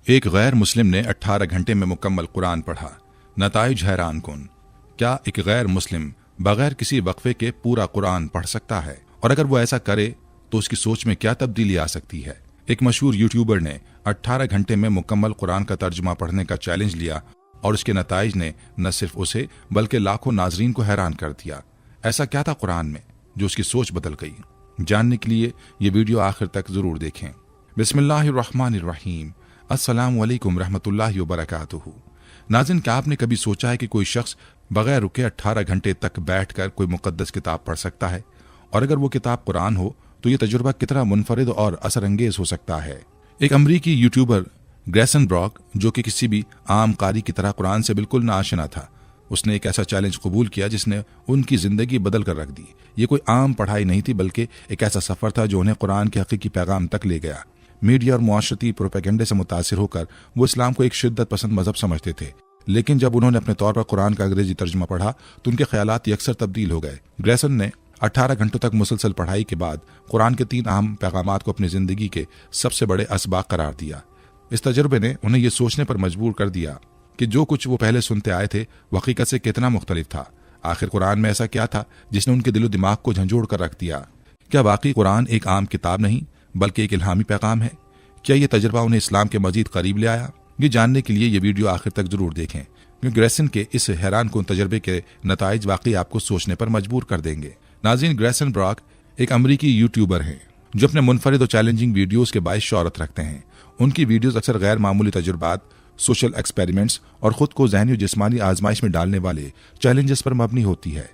एक गैर मुस्लिम ने 18 घंटे में मुकम्मल कुरान पढ़ा। नताइज हैरान कुन। क्या एक गैर मुस्लिम बगैर किसी वक्फे के पूरा कुरान पढ़ सकता है? और अगर वो ऐसा करे तो उसकी सोच में क्या तब्दीली आ सकती है? एक मशहूर यूट्यूबर ने 18 घंटे में मुकम्मल कुरान का तर्जुमा पढ़ने का चैलेंज लिया और उसके नताइज ने न सिर्फ उसे बल्कि लाखों नाजरीन को हैरान कर दिया। ऐसा क्या था कुरान में जो उसकी सोच बदल गई? जानने के लिए ये वीडियो आखिर तक जरूर देखें। बिस्मिल्लाहिर्रहमानिर्रहीम। अस्सलामु अलैकुम रहमतुल्लाहि व बरकातुहू। नाज़रीन, क्या आपने कभी सोचा है कि कोई शख्स बगैर रुके 18 घंटे तक बैठकर कोई मुकद्दस किताब पढ़ सकता है? और अगर वो किताब कुरान हो तो ये तजुर्बा कितना मुनफरिद और असरअंगेज हो सकता है। एक अमरीकी यूट्यूबर ग्रेसन ब्रॉक, जो कि किसी भी आम कारी की तरह कुरान से बिल्कुल नाआशना था, उसने एक ऐसा चैलेंज कबूल किया जिसने उनकी जिंदगी बदल कर रख दी। ये कोई आम पढ़ाई नहीं थी, बल्कि एक ऐसा सफर था जो उन्हें कुरान के हकीकी पैगाम तक ले गया। मीडिया और मुआशरती प्रोपेगेंडे से मुतासिर होकर वो इस्लाम को एक शिद्दत पसंद मजहब समझते थे, लेकिन जब उन्होंने अपने तौर पर कुरान का अंग्रेजी तर्जुमा पढ़ा तो उनके ख्यालात यकसर तब्दील हो गए। ग्रेसन ने 18 घंटों तक मुसलसल पढ़ाई के बाद कुरान के 3 अहम पैगामात को अपनी जिंदगी के सबसे बड़े असबाक करार दिया। इस तजुर्बे ने उन्हें यह सोचने पर मजबूर कर दिया कि जो कुछ वो पहले सुनते आए थे वो हकीकत से कितना मुख्तलिफ था। आखिर कुरान में ऐसा क्या था जिसने उनके दिलो दिमाग को झंझोड़ कर रख दिया? क्या वाकई कुरान एक आम किताब नहीं बल्कि एक इल्हामी पैगाम है? क्या यह तजुर्बा उन्हें इस्लाम के मजीद करीब ले आया? ये जानने के लिए ये वीडियो आखिर तक जरूर देखें, क्योंकि ग्रेसन के इस हैरान कुन तजुर्बे के नताइज वाकई आपको सोचने पर मजबूर कर देंगे। नाज़रीन, ग्रेसन ब्रॉक एक अमरीकी यूट्यूबर हैं जो अपने मुनफरिद और चैलेंजिंग वीडियोस के बाइस शोहरत रखते हैं। उनकी वीडियोस अक्सर गैर मामूली तजुर्बात, सोशल एक्सपेरिमेंट्स और खुद को ज़हनी और जिस्मानी आजमाइश में डालने वाले चैलेंजेस पर मबनी होती है,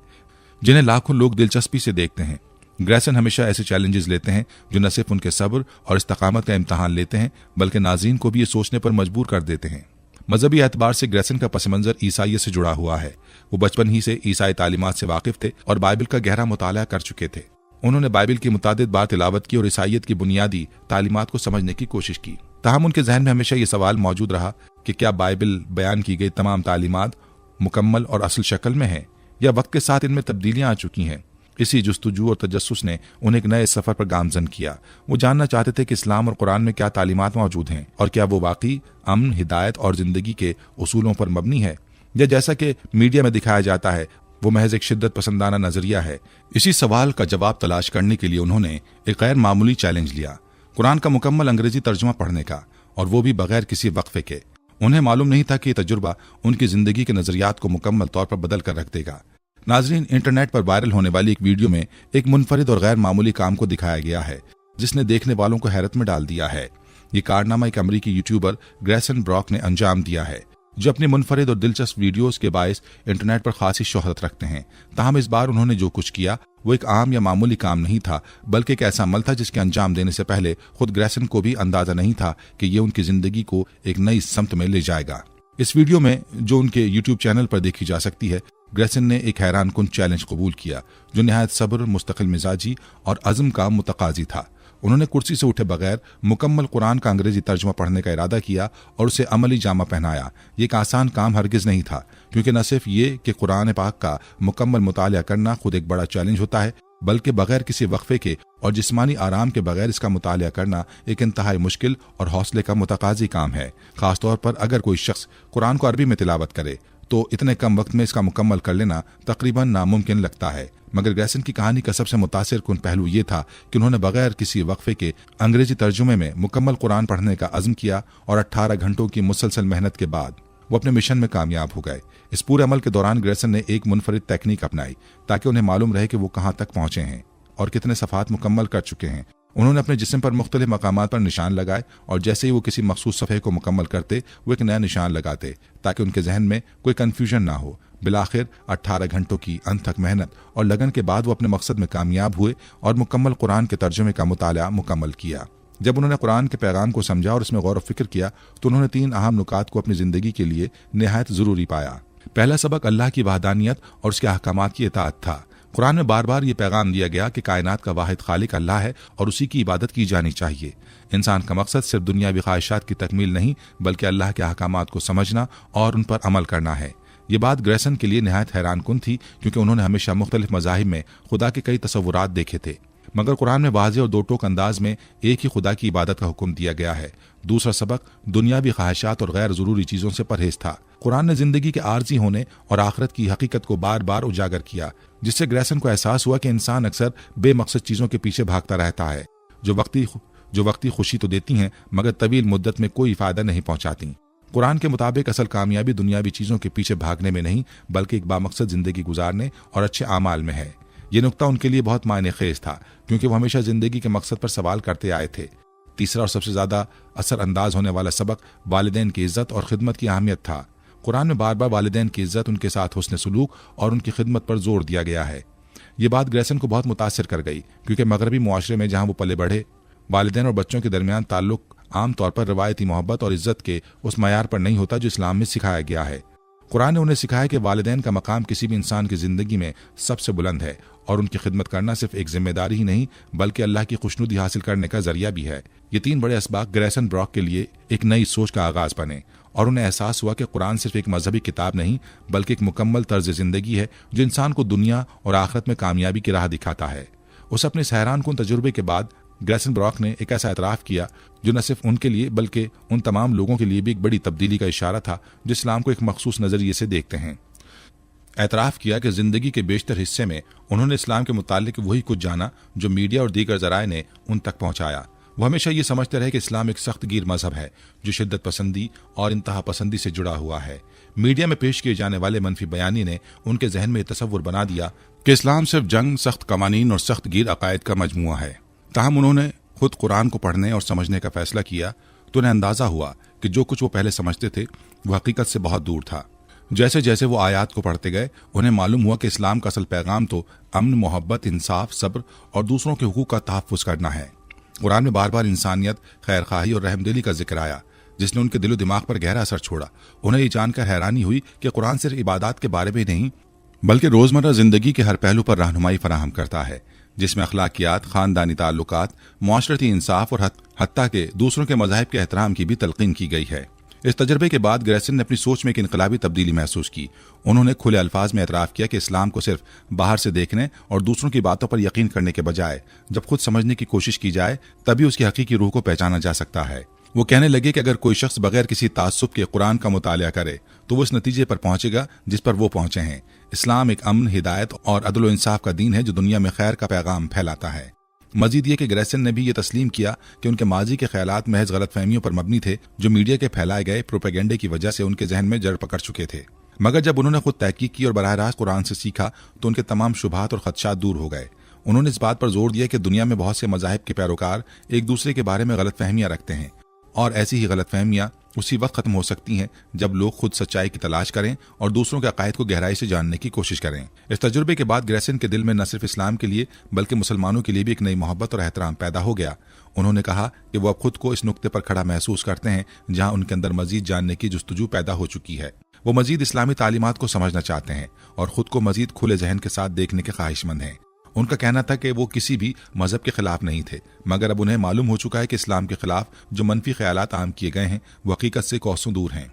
जिन्हें लाखों लोग दिलचस्पी से देखते हैं। ग्रेसन हमेशा ऐसे चैलेंजेस लेते हैं जो न सिर्फ उनके सब्र और इस्तकामत का इम्तहान लेते हैं, बल्कि नाज़रीन को भी ये सोचने पर मजबूर कर देते हैं। मजहबी एतबार से ग्रेसन का पस मंजर ईसाइयत से जुड़ा हुआ है। वो बचपन ही से ईसाई तालीमात से वाकिफ थे और बाइबिल का गहरा मुताला कर चुके थे। उन्होंने बाइबिल की मुतादिद बार तिलावत की और ईसाइयत की बुनियादी तालीमात को समझने की कोशिश की। ताहम उनके जहन में हमेशा ये सवाल मौजूद रहा कि क्या बाइबिल बयान की गई तमाम तालीमात मुकम्मल और असल शक्ल में है, या वक्त के साथ इनमें तब्दीलियां आ चुकी हैं। इसी जुस्तजू और तजस्सुस ने उन्हें एक नए सफर पर गामजन किया। वो जानना चाहते थे कि इस्लाम और कुरान में क्या तालीमात मौजूद हैं और क्या वो वाकई अमन, हिदायत और जिंदगी के उसूलों पर मबनी है, या जैसा कि मीडिया में दिखाया जाता है वो महज एक शिद्दत पसंदाना नजरिया है। इसी सवाल का जवाब तलाश करने के लिए उन्होंने एक गैर मामूली चैलेंज लिया, कुरान का मुकम्मल अंग्रेजी तर्जुमा पढ़ने का, और वो भी बगैर किसी वक्फे के। उन्हें मालूम नहीं था कि यह तजुर्बा उनकी जिंदगी के नजरियात को मुकम्मल तौर पर बदल कर रख देगा। नाजरीन, इंटरनेट पर वायरल होने वाली एक वीडियो में एक मुनफरिद और गैर मामूली काम को दिखाया गया है जिसने देखने वालों को हैरत में डाल दिया है। ये कारनामा एक अमरीकी यूट्यूबर ग्रेसन ब्रॉक ने अंजाम दिया है, जो अपने मुनफरिद और दिलचस्प वीडियोस के बायस इंटरनेट पर खासी शोहरत रखते हैं। ताहम इस बार उन्होंने जो कुछ किया वो एक आम या मामूली काम नहीं था, बल्कि एक ऐसा अमल था जिसके अंजाम देने से पहले खुद ग्रेसन को भी अंदाजा नहीं था कि ये उनकी जिंदगी को एक नई समत में ले जाएगा। इस वीडियो में, जो उनके यूट्यूब चैनल पर देखी जा सकती है, ग्रेसन ने एक हैरान कुन चैलेंज कबूल किया जो निहायत सब्र, मुस्तकिल मिजाजी और अज़्म का मुतकाजी था। उन्होंने कुर्सी से उठे बगैर मुकम्मल कुरान का अंग्रेजी तर्जुमा पढ़ने का इरादा किया और उसे अमली जामा पहनाया। ये एक आसान काम हरगिज नहीं था, क्योंकि न सिर्फ ये कि कुरान पाक का मुकम्मल मुतालिया करना खुद एक बड़ा चैलेंज होता है, बल्कि बगैर किसी वक्फे के और जिस्मानी आराम के बगैर इसका मुतालिया करना एक इंतहाई मुश्किल और हौसले का मुतकाजी काम है। खासतौर पर अगर कोई शख्स कुरान को अरबी में तिलावत करे तो इतने कम वक्त में इसका मुकम्मल कर लेना तकरीबन नामुमकिन लगता है। मगर ग्रेसन की कहानी का सबसे मुतासिर कुन पहलू ये था कि उन्होंने बगैर किसी वक्फे के अंग्रेजी तर्जुमे में मुकम्मल कुरान पढ़ने का अज़्म किया और 18 घंटों की मुसलसल मेहनत के बाद वो अपने मिशन में कामयाब हो गए। इस पूरे अमल के दौरान ग्रेसन ने एक मुनफरिद तकनीक अपनाई ताकि उन्हें मालूम रहे कि वो कहाँ तक पहुंचे हैं और कितने सफ़ात मुकम्मल कर चुके हैं। उन्होंने अपने जिस्म पर मुख्तलिफ मकामात पर निशान लगाए और जैसे ही वो किसी मखसूस सफ़े को मुकम्मल करते वो एक नया निशान लगाते ताकि उनके जहन में कोई कन्फ्यूजन ना हो। बिलाखिर 18 घंटों की अनथक मेहनत और लगन के बाद वो अपने मकसद में कामयाब हुए और मुकम्मल कुरान के तर्जुमे का मुताला मुकम्मल किया। जब उन्होंने कुरान के पैगाम को समझा और इसमें गौर व फिक्र किया तो उन्होंने 3 अहम नुकात को अपनी ज़िंदगी के लिए निहायत ज़रूरी पाया। पहला सबक अल्लाह की वहदानियत और उसके अहकामात की इताअत था। कुरान में बार बार ये पैगाम दिया गया कि कायनात का वाहिद खालिक अल्लाह है और उसी की इबादत की जानी चाहिए। इंसान का मकसद सिर्फ दुनियावी ख्वाहिशात की तकमील नहीं, बल्कि अल्लाह के अहकामात को समझना और उन पर अमल करना है। ये बात ग्रेसन के लिए निहायत हैरान कुन थी, क्योंकि उन्होंने हमेशा मुख्तलिफ मज़ाहिब में खुदा के कई तसव्वुरात देखे थे। मगर कुरान में वाज़ेह और दो टोक अंदाज में एक ही खुदा की इबादत का हुक्म दिया गया है। दूसरा सबक दुनियावी ख्वाहिशात और गैर ज़रूरी चीज़ों से परहेज था। कुरान ने जिंदगी के आर्जी होने और आखिरत की हकीकत को बार बार उजागर किया, जिससे ग्रेसन को एहसास हुआ कि इंसान अक्सर बेमकसद चीज़ों के पीछे भागता रहता है जो वक्ती खुशी तो देती हैं मगर तवील मुद्दत में कोई फ़ायदा नहीं पहुंचाती। कुरान के मुताबिक असल कामयाबी दुनियावी चीज़ों के पीछे भागने में नहीं बल्कि एक बामकसद जिंदगी गुजारने और अच्छे आमाल में है। ये नुक्ता उनके लिए बहुत मायने खेज था क्योंकि वो हमेशा जिंदगी के मकसद पर सवाल करते आए थे। तीसरा और सबसे ज्यादा असर अंदाज होने वाला सबक वालिदैन की इज्जत और खिदमत की अहमियत था। कुरान में बार बार वालिदैन की इज्जत, उनके साथ हुस्न सुलूक और उनकी खिदमत पर जोर दिया गया है। ये बात ग्रेसन को बहुत मुतासिर कर गई क्योंकि मगरबी मुआशरे में जहां वो पले बढ़े, वालिदैन और बच्चों के दरमियान ताल्लुक आमतौर पर रवायती मोहब्बत और इज्जत के उस मयार पर नहीं होता जो इस्लाम में सिखाया गया है। कुरान ने उन्हें सिखाया कि वालिदैन का मकाम किसी भी इंसान की जिंदगी में सबसे बुलंद है और उनकी खिदमत करना सिर्फ एक जिम्मेदारी ही नहीं बल्कि अल्लाह की खुशनुदी हासिल करने का जरिया भी है। ये तीन बड़े असबाब ग्रेसन ब्रॉक के लिए एक नई सोच का आगाज बने और उन्हें एहसास हुआ कि कुरान सिर्फ एक मजहबी किताब नहीं बल्कि एक मुकम्मल तर्ज जिंदगी है जो इंसान को दुनिया और आखिरत में कामयाबी की राह दिखाता है। उस अपने इस हैरानकुन तजुर्बे के बाद ग्रेसन ब्रॉक ने एक ऐसा एतराफ़ किया जो न सिर्फ उनके लिए बल्कि उन तमाम लोगों के लिए भी एक बड़ी तब्दीली का इशारा था जो इस्लाम को एक मखसूस नज़रिए से देखते हैं। एतराफ़ किया कि ज़िंदगी के बेशतर हिस्से में उन्होंने इस्लाम के मुतालिक वही कुछ जाना जो मीडिया और दीगर ज़राए ने उन तक पहुँचाया। वो हमेशा ये समझते रहे कि इस्लाम एक सख्त गिर मजहब है जो शिद्दत पसंदी और इंतहा पसंदी से जुड़ा हुआ है। मीडिया में पेश किए जाने वाले मनफी बयानी ने उनके जहन में तसव्वुर बना दिया कि इस्लाम सिर्फ जंग, सख्त कवानीन और सख्त गिर अकायद का मजमुआ है। ताहम उन्होंने खुद कुरान को पढ़ने और समझने का फैसला किया तो उन्हें अंदाजा हुआ कि जो कुछ वो पहले समझते थे वो हकीकत से बहुत दूर था। जैसे जैसे वो आयात को पढ़ते गए उन्हें मालूम हुआ कि इस्लाम का असल पैगाम तो अमन, मोहब्बत, इंसाफ, सब्र और दूसरों के हुकूक का तहफ़्फ़ुज़ करना है। कुरान में बार बार इंसानियत, खैर खाही और रहमदिली का जिक्र आया जिसने उनके दिलो दिमाग पर गहरा असर छोड़ा। उन्हें ये जानकर हैरानी हुई कि कुरान सिर्फ इबादत के बारे में नहीं बल्कि रोज़मर्रा ज़िंदगी के हर पहलू पर रहनुमाई फराहम करता है, जिसमें अखलाकियात, ख़ानदानी ताल्लुकात, मुआशरती इंसाफ और हत्ता के दूसरों के मज़ाहिब के एहतराम की भी तलक़ीन की गई है। इस तजर्बे के बाद ग्रेसन ने अपनी सोच में एक इनकलाबी तब्दीली महसूस की। उन्होंने खुले अल्फाज में एतराफ़ किया कि इस्लाम को सिर्फ बाहर से देखने और दूसरों की बातों पर यकीन करने के बजाय जब खुद समझने की कोशिश की जाए तभी उसकी हकीकी रूह को पहचाना जा सकता है। वो कहने लगे कि अगर कोई शख्स बगैर किसी तासुब के कुरान का मुतालिया करे तो वो इस नतीजे पर पहुंचेगा जिस पर वो पहुंचे हैं। इस्लाम एक अमन, हिदायत और अदल व इंसाफ का दीन है जो दुनिया में खैर का पैगाम फैलाता है। मजीद ये कि ग्रेसन ने भी ये तस्लीम किया कि उनके माजी के ख्यालात महज गलतफहमियों पर मबनी थे जो मीडिया के फैलाए गए प्रोपेगेंडे की वजह से उनके जहन में जड़ पकड़ चुके थे। मगर जब उन्होंने खुद तहकीक की और बराह रास्त कुरान से सीखा तो उनके तमाम शुबहात और खदशात दूर हो गए। उन्होंने इस बात पर जोर दिया कि दुनिया में बहुत से मज़ाहिब के पैरोकार एक दूसरे के बारे में गलतफहमियां रखते हैं और ऐसी ही गलतफहमियां उसी वक्त खत्म हो सकती हैं जब लोग खुद सच्चाई की तलाश करें और दूसरों के अकायद को गहराई से जानने की कोशिश करें। इस तजुर्बे के बाद ग्रेसन के दिल में न सिर्फ इस्लाम के लिए बल्कि मुसलमानों के लिए भी एक नई मोहब्बत और एहतराम पैदा हो गया। उन्होंने कहा कि वो अब खुद को इस नुक्ते पर खड़ा महसूस करते हैं जहां उनके अंदर मजीद जानने की जुस्तजू पैदा हो चुकी है। वो मजीद इस्लामी तालीमात को समझना चाहते हैं और खुद को मजीद खुले जहन के साथ देखने के ख्वाहिशमंद हैं। उनका कहना था कि वो किसी भी मजहब के खिलाफ नहीं थे, मगर अब उन्हें मालूम हो चुका है कि इस्लाम के खिलाफ जो मनफी ख्यालात आम किए गए हैं वो हकीकत से कोसों दूर हैं।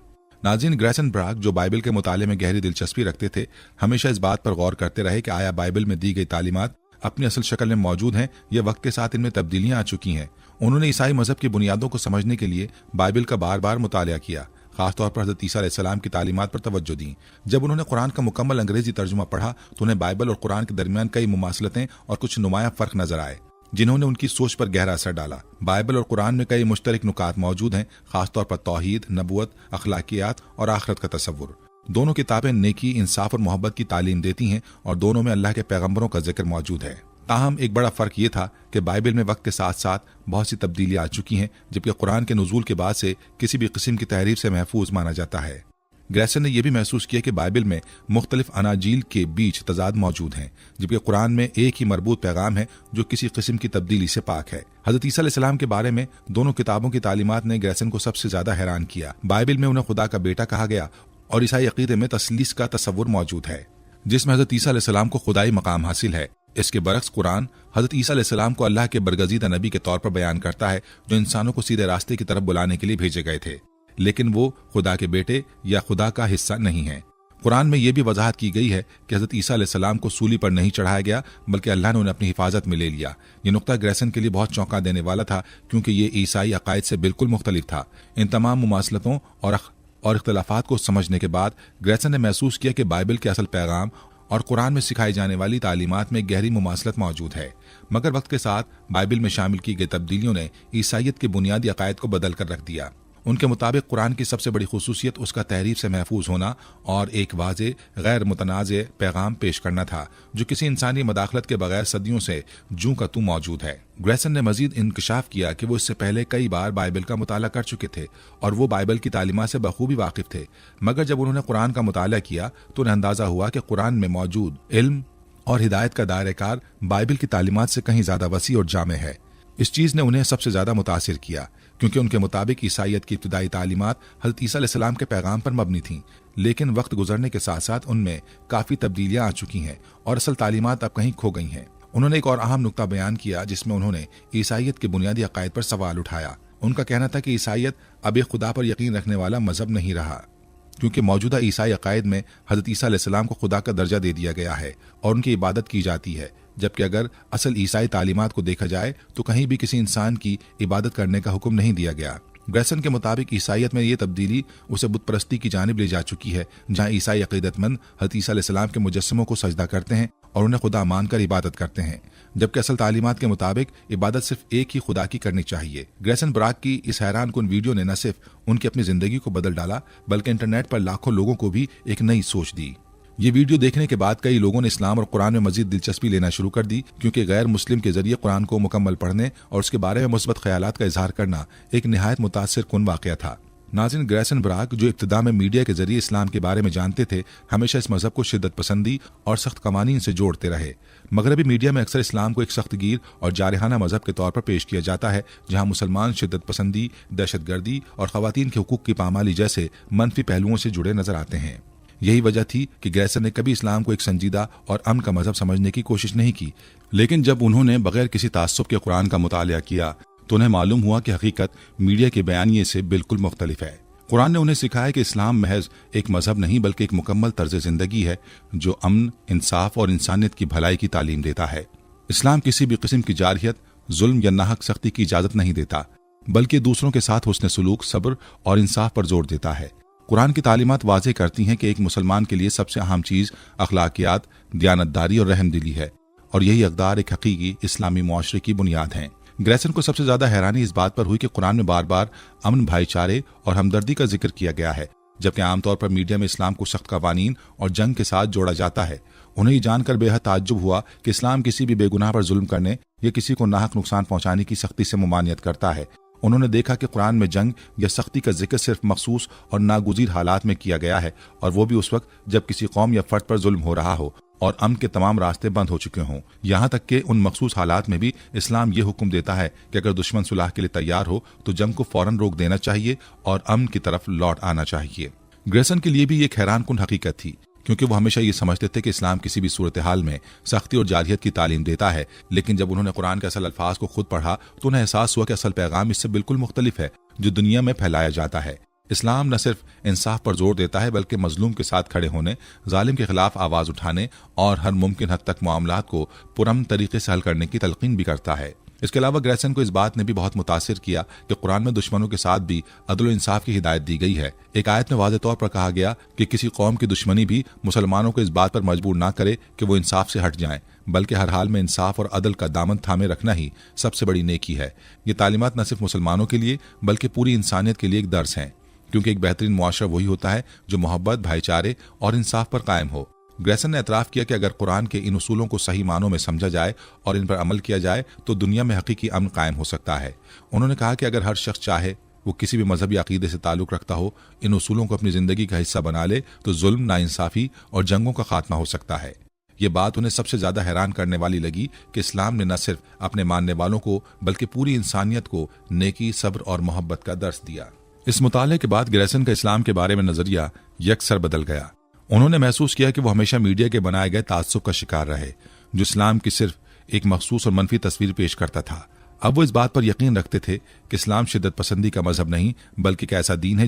नाज़रीन, ग्रेसन ब्रॉक जो बाइबल के मुताले में गहरी दिलचस्पी रखते थे, हमेशा इस बात पर गौर करते रहे कि आया बाइबल में दी गई तालीमात अपनी असल शक्ल में मौजूद हैं या वक्त के साथ इनमें तब्दीलियां आ चुकी हैं। उन्होंने ईसाई मजहब की बुनियादों को समझने के लिए बाइबल का बार बार मुतालिया किया, खासतौर पर हज़रत ईसा अलैहिस्सलाम की तालीमात पर तवज्जो दी। जब उन्होंने कुरान का मुकम्मल अंग्रेजी तर्जुमा पढ़ा तो उन्हें बाइबल और कुरान के दरमियान कई मुमासलतें और कुछ नुमाया फ़र्क नजर आए जिन्होंने उनकी सोच पर गहरा असर डाला। बाइबल और कुरान में कई मुश्तरक नुकात मौजूद हैं, खासतौर पर तौहीद, नबूवत, अखलाकियात और आखिरत का तसव्वुर। दोनों किताबें नेकी, इंसाफ और मोहब्बत की तालीम देती हैं और दोनों में अल्लाह के पैगम्बरों का जिक्र मौजूद है। ताहम एक बड़ा फ़र्क ये था कि बाइबल में वक्त के साथ साथ बहुत सी तब्दीलियां आ चुकी हैं, जबकि कुरान के नुज़ूल के बाद से किसी भी किस्म की तहरीफ से महफूज माना जाता है। ग्रेसन ने यह भी महसूस किया कि बाइबल में मुख्तलिफ अनाजील के बीच तजाद मौजूद हैं, जबकि कुरान में एक ही मरबूत पैगाम है जो किसी किस्म की तब्दीली से पाक है। हज़रत ईसा अलैहिस्सलाम के बारे में दोनों किताबों की तालीमात ने ग्रेसन को सबसे ज्यादा हैरान किया। बाइबल में उन्हें खुदा का बेटा कहा गया और ईसाई अकीदे में तस्लीस का तसव्वुर मौजूद है जिसमें हज़रत ईसा अलैहिस्सलाम को खुदाई मकाम हासिल है। इसके बरक्स कुरान हज़रत ईसा अलैहिस्सलाम को अल्लाह के बरगज़ीदा नबी के तौर पर बयान करता है जो इंसानों को सीधे रास्ते की तरफ बुलाने के लिए भेजे गए थे, लेकिन वो खुदा के बेटे या खुदा का हिस्सा नहीं है। कुरान में यह भी वजाहत की गई है कि हजरत ईसा अलैहिस्सलाम को सूली पर नहीं चढ़ाया गया, बल्कि अल्लाह ने उन्हें अपनी हिफाजत में ले लिया। ये नुक्ता ग्रेसन के लिए बहुत चौंका देने वाला था, क्योंकि ये ईसाई अकायद से बिल्कुल मुख्तलिफ था। इन तमाम मुमासलतों और इख्तलाफात को समझने के बाद ग्रेसन ने महसूस किया कि बाइबल के असल पैगाम और कुरान में सिखाई जाने वाली तालीमात में गहरी मुमासलत मौजूद है। मगर वक्त के साथ बाइबल में शामिल की गई तब्दीलियों ने ईसाइयत के बुनियादी अकायद को बदल कर रख दिया। उनके मुताबिक कुरान की सबसे बड़ी खुसूसियत उसका तहरीफ से महफूज होना और एक वाज़े गैर मुतनाज़े पैगाम पेश करना था, जो किसी इंसानी मदाखलत के बगैर सदियों से जूं का तू मौजूद है। ग्रेसन ने मजीद इंकशाफ किया कि वो इससे पहले कई बार बाइबल का मुताला कर चुके थे और वो बाइबल की तालीमात से बखूबी वाकिफ थे। मगर जब उन्होंने कुरान का मुताला किया तो उन्हें अंदाजा हुआ कि कुरान में मौजूद इल्म और हिदायत का दायरेकार बाइबल की तालीमात से कहीं ज्यादा वसी और जामे है। इस चीज ने उन्हें सबसे ज्यादा मुतासिर किया, क्योंकि उनके मुताबिक ईसाइयत की इब्तिदाई तालीमात हज़रत ईसा अलैहिस्सलाम के पैगाम पर मबनी थीं, लेकिन वक्त गुजरने के साथ साथ उनमें काफी तब्दीलियां आ चुकी हैं और असल तालीमात अब कहीं खो गई हैं। उन्होंने एक और अहम नुक्ता बयान किया, जिसमें उन्होंने ईसाइयत के बुनियादी अकायद पर सवाल उठाया। उनका कहना था कि ईसाइयत अब एक खुदा पर यकीन रखने वाला मजहब नहीं रहा, क्योंकि मौजूदा ईसाई अकायद में हज़रत ईसा अलैहिस्सलाम को खुदा का दर्जा दे दिया गया है और उनकी इबादत की जाती है, जबकि अगर असल ईसाई तालीमात को देखा जाए तो कहीं भी किसी इंसान की इबादत करने का हुक्म नहीं दिया गया। ग्रेसन के मुताबिक ईसाइयत में ये तब्दीली उसे बुत परस्ती की जानिब ले जा चुकी है, जहाँ ईसाई अकीदतमंद हज़रत ईसा अलैहिस्सलाम के मुजस्समों को सजदा करते हैं और उन्हें खुदा मानकर इबादत करते हैं, जबकि असल तालीमात के मुताबिक इबादत सिर्फ एक ही खुदा की करनी चाहिए। ग्रेसन ब्राक की इस हैरान कुन वीडियो ने न सिर्फ उनकी अपनी जिंदगी को बदल डाला, बल्कि इंटरनेट पर लाखों लोगों को भी एक नई सोच दी। ये वीडियो देखने के बाद कई लोगों ने इस्लाम और कुरान में मजीद दिलचस्पी लेना शुरू कर दी, क्योंकि गैर मुस्लिम के जरिए कुरान को मुकम्मल पढ़ने और उसके बारे में मुस्बत ख्यालात का इजहार करना एक निहायत मुतासिर कुन वाक़या था। नाज़रीन, ग्रेसन ब्राक, जो इब्तिदा में मीडिया के जरिए इस्लाम के बारे में जानते थे, हमेशा इस मजहब को शिद्दत पसंदी और सख्त कवानीन से जोड़ते रहे। मगरबी मीडिया में अक्सर इस्लाम को एक सख्तगीर और जारहाना मजहब के तौर पर पेश किया जाता है, जहाँ मुसलमान शिद्दत पसंदी, दहशतगर्दी और खवातीन के हुकूक की पामाली जैसे मनफी पहलुओं से जुड़े नजर आते हैं। यही वजह थी कि ग्रेसन ने कभी इस्लाम को एक संजीदा और अमन का मजहब समझने की कोशिश नहीं की, लेकिन जब उन्होंने बगैर किसी तास्सुब के कुरान का मुतालिया किया तो उन्हें मालूम हुआ कि हकीकत मीडिया के बयानिए से बिल्कुल मुख्तलिफ है। कुरान ने उन्हें सिखाया कि इस्लाम महज एक मजहब नहीं बल्कि एक मुकम्मल तर्ज जिंदगी है, जो अमन, इंसाफ और इंसानियत की भलाई की तालीम देता है। इस्लाम किसी भी किस्म की जारहियत, जुल्म या नाहक सख्ती की इजाजत नहीं देता, बल्कि दूसरों के साथ हुस्न सलूक, सब्र और इंसाफ पर जोर देता है। कुरान की तालीमात वाज़े करती हैं कि एक मुसलमान के लिए सबसे अहम चीज़ अखलाकियात, दयानतदारी और रहमदिली है, और यही अक़दार एक हकीकी इस्लामी मुआशरे की बुनियाद हैं। ग्रेसन को सबसे ज्यादा हैरानी इस बात पर हुई कि कुरान में बार बार अमन, भाईचारे और हमदर्दी का जिक्र किया गया है, जबकि आमतौर पर मीडिया में इस्लाम को सख्त कवानीन और जंग के साथ जोड़ा जाता है। उन्हें ये जानकर बेहद ताज्जुब हुआ कि इस्लाम किसी भी बेगुनाह पर जुल्म करने या किसी को नाहक नुकसान पहुंचाने की सख्ती से मुमानियत करता है। उन्होंने देखा कि कुरान में जंग या सख्ती का जिक्र सिर्फ मखसूस और नागुज़ीर हालात में किया गया है, और वो भी उस वक्त जब किसी कौम या फर्द पर जुल्म हो रहा हो और अमन के तमाम रास्ते बंद हो चुके हों। यहाँ तक कि उन मखसूस हालात में भी इस्लाम ये हुक्म देता है कि अगर दुश्मन सुलह के लिए तैयार हो तो जंग को फौरन रोक देना चाहिए और अमन की तरफ लौट आना चाहिए। ग्रेसन के लिए भी एक हैरान कुन हकीकत थी, क्योंकि वो हमेशा ये समझते थे कि इस्लाम किसी भी सूरत हाल में सख्ती और जारहियत की तालीम देता है, लेकिन जब उन्होंने कुरान के असल अल्फाज को खुद पढ़ा तो उन्हें एहसास हुआ कि असल पैगाम इससे बिल्कुल मुख्तलिफ है जो दुनिया में फैलाया जाता है। इस्लाम न सिर्फ इंसाफ पर जोर देता है, बल्कि मजलूम के साथ खड़े होने, जालिम के खिलाफ आवाज उठाने और हर मुमकिन हद तक मामलात को पुरअमन तरीके से हल करने की तलकीन भी करता है। इसके अलावा ग्रेसन को इस बात ने भी बहुत मुतासिर किया कि कुरान में दुश्मनों के साथ भी अदल इंसाफ की हिदायत दी गई है। एक आयत में वाज़ेह तौर पर कहा गया कि किसी कौम की दुश्मनी भी मुसलमानों को इस बात पर मजबूर ना करे कि वो इंसाफ से हट जाएं, बल्कि हर हाल में इंसाफ और अदल का दामन थामे रखना ही सबसे बड़ी नेकी है। ये तालीमात न सिर्फ मुसलमानों के लिए बल्कि पूरी इंसानियत के लिए एक दर्स है, क्योंकि एक बेहतरीन मुआशरा वही होता है जो मोहब्बत, भाईचारे और इंसाफ पर कायम हो। ग्रेसन ने एतराफ़ किया कि अगर कुरान के इन उसूलों को सही मानों में समझा जाए और इन पर अमल किया जाए तो दुनिया में हकीकी अमन कायम हो सकता है। उन्होंने कहा कि अगर हर शख्स चाहे वो किसी भी मजहबी अकीदे से ताल्लुक़ रखता हो, इन उसूलों को अपनी ज़िंदगी का हिस्सा बना ले तो जुल्म, नाइंसाफ़ी और जंगों का खात्मा हो सकता है। ये बात उन्हें सबसे ज़्यादा हैरान करने वाली लगी कि इस्लाम ने न सिर्फ अपने मानने वालों को बल्कि पूरी इंसानियत को नेकी, सब्र और मोहब्बत का दर्स दिया। इस मुताले के बाद ग्रेसन का इस्लाम के बारे में नज़रिया यकसर बदल गया। उन्होंने महसूस किया कि वो हमेशा मीडिया के बनाए गए ताज्जुब का शिकार रहे, जो इस्लाम की सिर्फ एक मखसूस और मनफी तस्वीर पेश करता था। अब वो इस बात पर यकीन रखते थे कि इस्लाम शिद्दत पसंदी का मजहब नहीं बल्कि एक ऐसा दीन है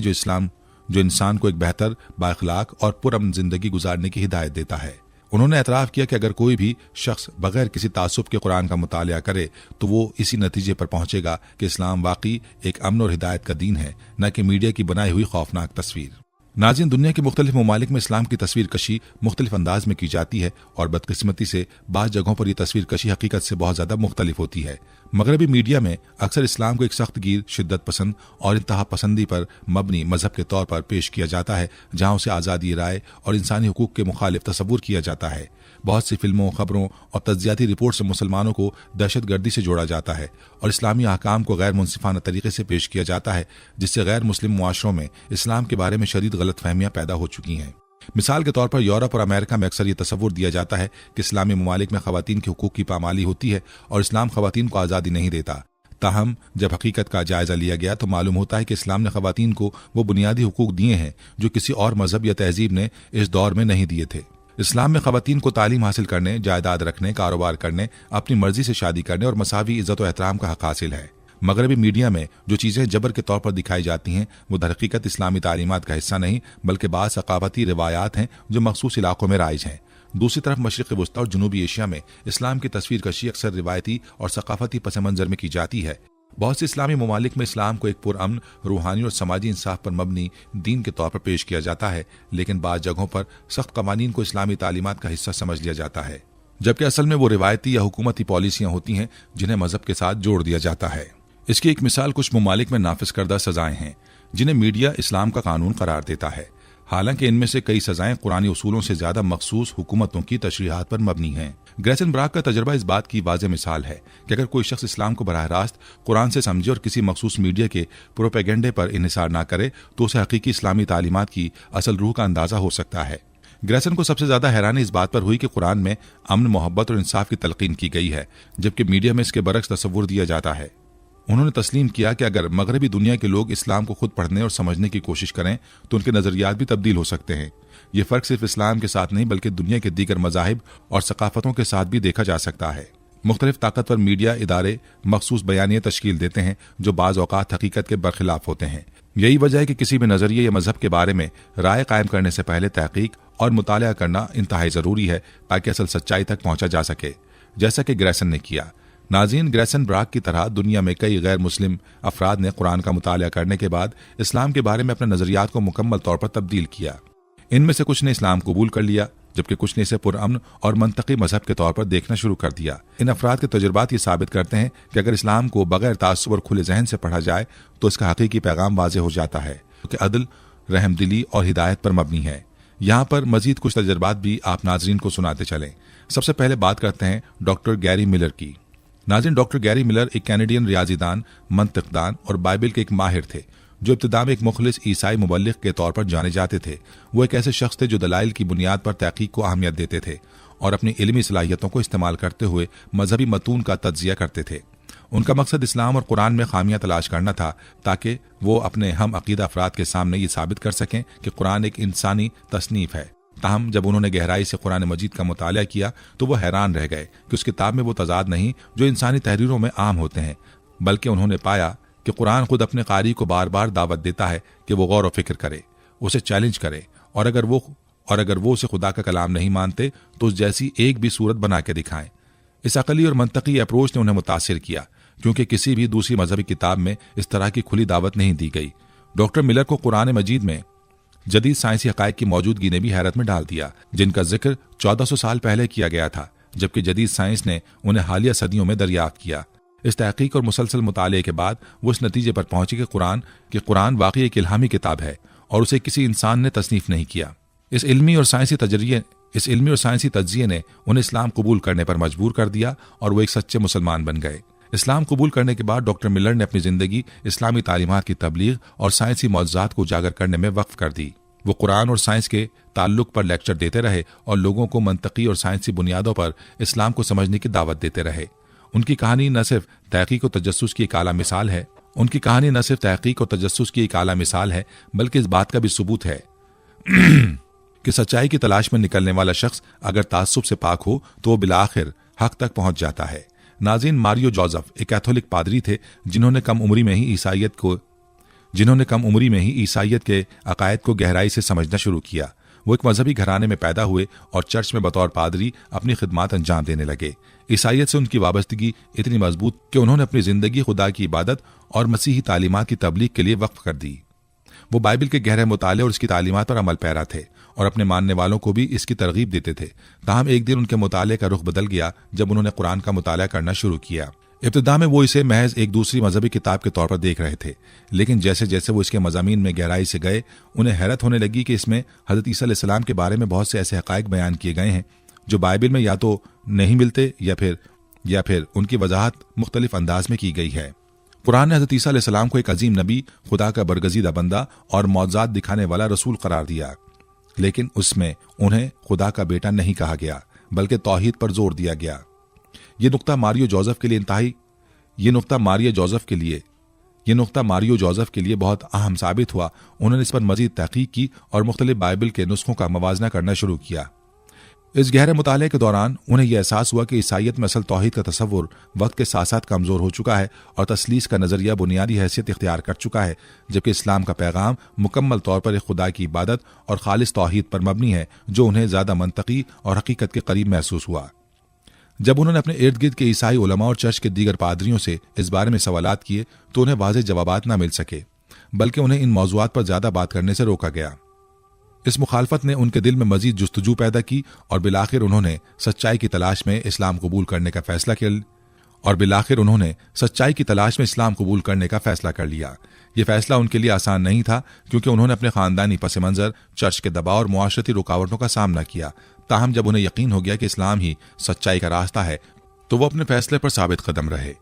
जो इंसान को एक बेहतर, बाअखलाक और पुरअमन जिंदगी गुजारने की हिदायत देता है। उन्होंने एतराफ़ किया कि अगर कोई भी शख्स बगैर किसी तासुब के कुरान का मुतालिया करे तो वो इसी नतीजे पर पहुंचेगा कि इस्लाम वाकई एक अमन और हिदायत का दीन है, न कि मीडिया की बनाई हुई खौफनाक तस्वीर। नाज़रीन, दुनिया के मुख्तलिफ ममालिक में इस्लाम की तस्वीर कशी मुख्तलिफ अंदाज में की जाती है और बदकिस्मती से बाज़ जगहों पर यह तस्वीर कशी हकीकत से बहुत ज़्यादा मुख्तलिफ होती है। मगरबी मीडिया में अक्सर इस्लाम को एक सख्त गिर, शिद्दत पसंद और इंतहा पसंदी पर मबनी मजहब के तौर पर पेश किया जाता है, जहाँ उसे आज़ादी राय और इंसानी हुकूक के मुखालिफ तस्वुर किया जाता है। बहुत सी फिल्मों, खबरों और तज्जियाती रिपोर्ट से मुसलमानों को दहशतगर्दी से जोड़ा जाता है और इस्लामी अहकाम को गैर मुनसिफाना तरीके से पेश किया जाता है, जिससे गैर मुस्लिम मुआशरों में इस्लाम के बारे में शदीद गलतफहमियां पैदा हो चुकी हैं। मिसाल के तौर पर यूरोप और अमेरिका में अक्सर ये तस्वुर दिया जाता है कि इस्लामी ममालिक में खवातीन के हुकूक की पामाली होती है और इस्लाम खवातीन को आज़ादी नहीं देता। ताहम जब हकीकत का जायजा लिया गया तो मालूम होता है कि इस्लाम ने खवातीन को वो बुनियादी हुकूक दिए हैं जो किसी और मजहब या तहजीब ने इस दौर में नहीं दिए थे। इस्लाम में खवातीन को तालीम हासिल करने, जायदाद रखने, कारोबार करने, अपनी मर्जी से शादी करने और मसावी इज्जत और एहतराम का हक हासिल है। मगरबी मीडिया में जो चीज़ें जबर के तौर पर दिखाई जाती हैं वो दरहकीकत इस्लामी तालीमात का हिस्सा नहीं बल्कि बाद सकाफती रिवायात हैं जो मखसूस इलाकों में राइज हैं। दूसरी तरफ मशरिक़ वस्ता और जनूबी एशिया में इस्लाम की तस्वीर कशी अक्सर रिवायती और सकाफती पस मंजर में की जाती है। बहुत से इस्लामी ममालिक में इस्लाम को एक पुरअमन, रूहानी और समाजी इंसाफ पर मबनी दीन के तौर पर पेश किया जाता है, लेकिन बाद जगहों पर सख्त कवानीन को इस्लामी तालीमात का हिस्सा समझ लिया जाता है, जबकि असल में वो रिवायती या हुकूमती पॉलिसियां होती हैं जिन्हें मजहब के साथ जोड़ दिया जाता है। इसकी एक मिसाल कुछ ममालिक में नाफिज करदा सजाएं हैं जिन्हें मीडिया इस्लाम का कानून करार देता है, हालांकि इनमें से कई सजाएं कुरानी उसूलों से ज्यादा मखसूस हुकूमतों की तशरीहात पर मबनी हैं। ग्रेसन ब्राग का तजर्बा इस बात की वाज़ेह मिसाल है कि अगर कोई शख्स इस्लाम को बराह रास्त कुरान से समझे और किसी मखसूस मीडिया के प्रोपेगेंडे पर इन्हिसार ना करे तो उसे हकीकी इस्लामी तालीमात की असल रूह का अंदाजा हो सकता है। ग्रेसन को सबसे ज्यादा हैरानी इस बात पर हुई कि कुरान में अमन, मोहब्बत और इंसाफ की तलकीन की गई है, जबकि मीडिया में इसके बरक्स तस्वुर दिया जाता है। उन्होंने तस्लीम किया कि अगर मगरबी दुनिया के लोग इस्लाम को खुद पढ़ने और समझने की कोशिश करें तो उनके नजरियात भी तब्दील हो सकते हैं। ये फर्क सिर्फ इस्लाम के साथ नहीं बल्कि दुनिया के दीगर मजाहिब और सकाफतों के साथ भी देखा जा सकता है। मुख्तलिफ ताकतवर मीडिया इदारे मखसूस बयानियां तश्कील देते हैं जो बाज़ औक़ात हकीकत के बरखिलाफ होते हैं। यही वजह है कि किसी भी नजरिए या मजहब के बारे में राय कायम करने से पहले तहकीक और मुतालिया करना इंतहाई जरूरी है ताकि असल सच्चाई तक पहुंचा जा सके, जैसा कि ग्रेसन ने किया। नाज़रीन, ग्रेसन ब्राग की तरह दुनिया में कई गैर मुस्लिम अफराद ने कुरान का मुतालिया करने के बाद इस्लाम के बारे में अपने नजरियात को मुकम्मल तौर पर तब्दील किया। इनमें से कुछ ने इस्लाम कबूल कर लिया जबकि कुछ ने इसे पुरअमन और मंतकी मजहब के तौर पर देखना शुरू कर दिया। इन अफराद के तजुर्बात ये साबित करते हैं कि अगर इस्लाम को बगैर तासुब और खुले जहन से पढ़ा जाए तो इसका हकीकी पैगाम वाज़ेह हो जाता है कि अदल, रहमदिली और हिदायत पर मबनी है। यहाँ पर मजीद कुछ तजुर्बात भी आप नाजरीन को सुनाते चलें। सबसे पहले बात करते हैं डॉक्टर गैरी मिलर की। नाज़रीन, डॉक्टर गैरी मिलर एक कैनेडियन रियाजीदान, मंतिकदान और बाइबल के एक माहिर थे जो इब्तिदा में एक मुखलिस ईसाई मुबल्लिग के तौर पर जाने जाते थे। वो एक ऐसे शख्स थे जो दलाइल की बुनियाद पर तहकीक को अहमियत देते थे और अपनी इल्मी सलाहियतों को इस्तेमाल करते हुए मजहबी मतून का तज्जिया करते थे। उनका मकसद इस्लाम और कुरान में खामियां तलाश करना था ताकि वो अपने हम अकीदा अफराद के सामने ये साबित कर सकें कि कुरान एक इंसानी तसनीफ है। ताहम जब उन्होंने गहराई से कुरान मजीद का मुतालिया किया तो वो हैरान रह गए कि उस किताब में वो तजाद नहीं जो इंसानी तहरीरों में आम होते हैं, बल्कि उन्होंने पाया कि कुरान खुद अपने कारी को बार बार दावत देता है कि वो गौर व फिक्र करे, उसे चैलेंज करे और अगर वो उसे खुदा का कलाम नहीं मानते तो उस जैसी एक भी सूरत बना के दिखाएं। इस अकली और मंतकी अप्रोच ने उन्हें मुतासिर किया क्योंकि किसी भी दूसरी मजहबी किताब में इस तरह की खुली दावत नहीं दी गई। डॉक्टर मिलर को कुरान मजीद में जदीद साइंसी हकायक की मौजूदगी ने भी हैरत में डाल दिया जिनका जिक्र 1400 साल पहले किया गया था, जबकि जदीद साइंस ने उन्हें हालिया सदियों में दरियाफ्त किया। इस तहकीक और मुसलसल मुताले के बाद वो इस नतीजे पर पहुंचे कि कुरान वाकई एक इल्हामी किताब है और उसे किसी इंसान ने तसनीफ नहीं किया। इस इल्मी और साइंसी तज्जिये ने उन्हें इस्लाम कबूल करने पर मजबूर कर दिया और वो एक सच्चे मुसलमान बन गए। इस्लाम कबूल करने के बाद डॉक्टर मिलर ने अपनी जिंदगी इस्लामी तालीमात की तबलीग और साइंसी मौज़ूआत को उजागर करने में वक्फ कर दी। वो कुरान और साइंस के ताल्लुक पर लेक्चर देते रहे और लोगों को मंतकी और साइंसी बुनियादों पर इस्लाम को समझने की दावत देते रहे। उनकी कहानी न सिर्फ तहकीक और तजस्सुस की एक आला मिसाल है बल्कि इस बात का भी सबूत है कि सच्चाई की तलाश में निकलने वाला शख्स अगर तासुब से पाक हो तो वो बिलाखिर हक तक पहुंच जाता है। नाज़रीन, मारियो जोसेफ एक कैथोलिक पादरी थे जिन्होंने कम उम्री में ही ईसाईयत जिन्होंने कम उम्री में ही ईसाइयत के अकायद को गहराई से समझना शुरू किया। वो एक मजहबी घराने में पैदा हुए और चर्च में बतौर पादरी अपनी खिदमत अंजाम देने लगे। ईसाइयत से उनकी वाबस्तगी इतनी मजबूत कि उन्होंने अपनी जिंदगी खुदा की इबादत और मसीही तालीमात की तबलीग के लिए वक्फ कर दी। वो बाइबिल के गहरे मुताले और इसकी तालीमात पर अमल पैरा थे और अपने मानने वालों को भी इसकी तरगीब देते थे। ताहम एक दिन उनके मुताले का रुख बदल गया जब उन्होंने कुरान का मुताला करना शुरू किया। इब्तिदा में वो इसे महज एक दूसरी मजहबी किताब के तौर पर देख रहे थे, लेकिन जैसे जैसे वो इसके मज़ामीन में गहराई से गए उन्हें हैरत होने लगी कि इसमें हज़रत ईसा अलैहिस्सलाम के बारे में बहुत से ऐसे हक़ाइक़ बयान किए गए हैं जो बाइबिल में या तो नहीं मिलते या फिर उनकी वजाहत मुख्तलिफ अंदाज में की गई है। कुरान ने हज़रत ईसा अलैहिस्सलाम को एक अजीम नबी, खुदा का बरगज़ीदा बंदा और मौज़ात दिखाने वाला रसूल करार दिया, लेकिन उसमें उन्हें खुदा का बेटा नहीं कहा गया बल्कि तौहीद पर जोर दिया गया। ये नुक्ता मारियो जोसेफ के लिए बहुत अहम साबित हुआ। उन्होंने इस पर मजीद तहकीक की और मुख्तलिफ बाइबिल के नुस्खों का मवाजना करना शुरू किया। इस गहरे मुताले के दौरान उन्हें यह एहसास हुआ कि ईसाइयत में असल तौहीद का तसव्वुर वक्त के साथ साथ कमजोर हो चुका है और तस्लीस का नजरिया बुनियादी हैसियत इख्तियार कर चुका है, जबकि इस्लाम का पैगाम मुकम्मल तौर पर एक खुदा की इबादत और खालिस तौहीद पर मबनी है जो उन्हें ज्यादा मंतकी और हकीकत के करीब महसूस हुआ। जब उन्होंने अपने इर्द गिर्द के ईसाई उलमा और चर्च के दीगर पादरियों से इस बारे में सवालात किए तो उन्हें वाज़ेह जवाबात न मिल सके, बल्कि उन्हें इन मौज़ूआत पर ज्यादा बात करने से रोका गया। इस मुखालफत ने उनके दिल में मजीद जुस्तजू पैदा की और बिलाखिर उन्होंने सच्चाई की तलाश में इस्लाम कबूल करने का फैसला कर लिया। यह फैसला उनके लिए आसान नहीं था क्योंकि उन्होंने अपने खानदानी पस मंजर, चर्च के दबाव और मुआशरती रुकावटों का सामना किया। ताहम जब उन्हें यकीन हो गया कि इस्लाम ही सच्चाई का रास्ता है तो वो अपने फैसले पर साबित कदम रहे।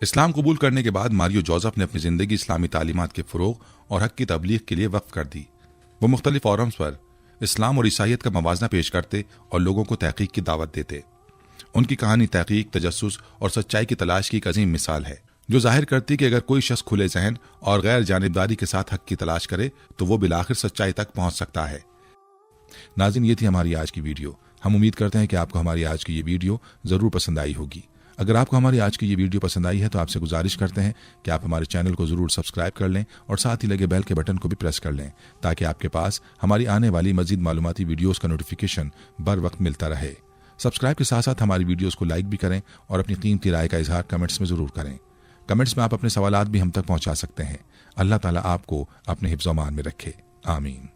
इस्लाम कबूल करने के बाद मारियो जोसेफ ने अपनी जिंदगी इस्लामी तालीमात के फरोग और हक की तबलीग के लिए वक्फ कर दी। वो मुख्तलिफ फोरम्स पर इस्लाम और ईसाइयत का मवाजना पेश करते और लोगों को तहकीक की दावत देते। उनकी कहानी तहकीक, तजस्सुस और सच्चाई की तलाश की एक अजीम मिसाल है जो जाहिर करती कि अगर कोई शख्स खुले जहन और गैर जानिबदारी के साथ हक की तलाश करे तो वो बिलाखिर सच्चाई तक पहुंच सकता है। नाज़रीन, ये थी हमारी आज की वीडियो। हम उम्मीद करते हैं कि आपको हमारी आज की ये वीडियो ज़रूर पसंद आई होगी। अगर आपको हमारी आज की ये वीडियो पसंद आई है तो आपसे गुजारिश करते हैं कि आप हमारे चैनल को ज़रूर सब्सक्राइब कर लें और साथ ही लगे बेल के बटन को भी प्रेस कर लें ताकि आपके पास हमारी आने वाली मज़ीद मालूमाती वीडियोज़ का नोटिफिकेशन बर वक्त मिलता रहे। सब्सक्राइब के साथ साथ हमारी वीडियोज़ को लाइक भी करें और अपनी कीमती राय का इजहार कमेंट्स में ज़रूर करें। कमेंट्स में आप अपने सवालात भी हम तक पहुँचा सकते हैं। अल्लाह ताला आपको अपने हिफ्ज़-ओ-अमान में रखे। आमीन।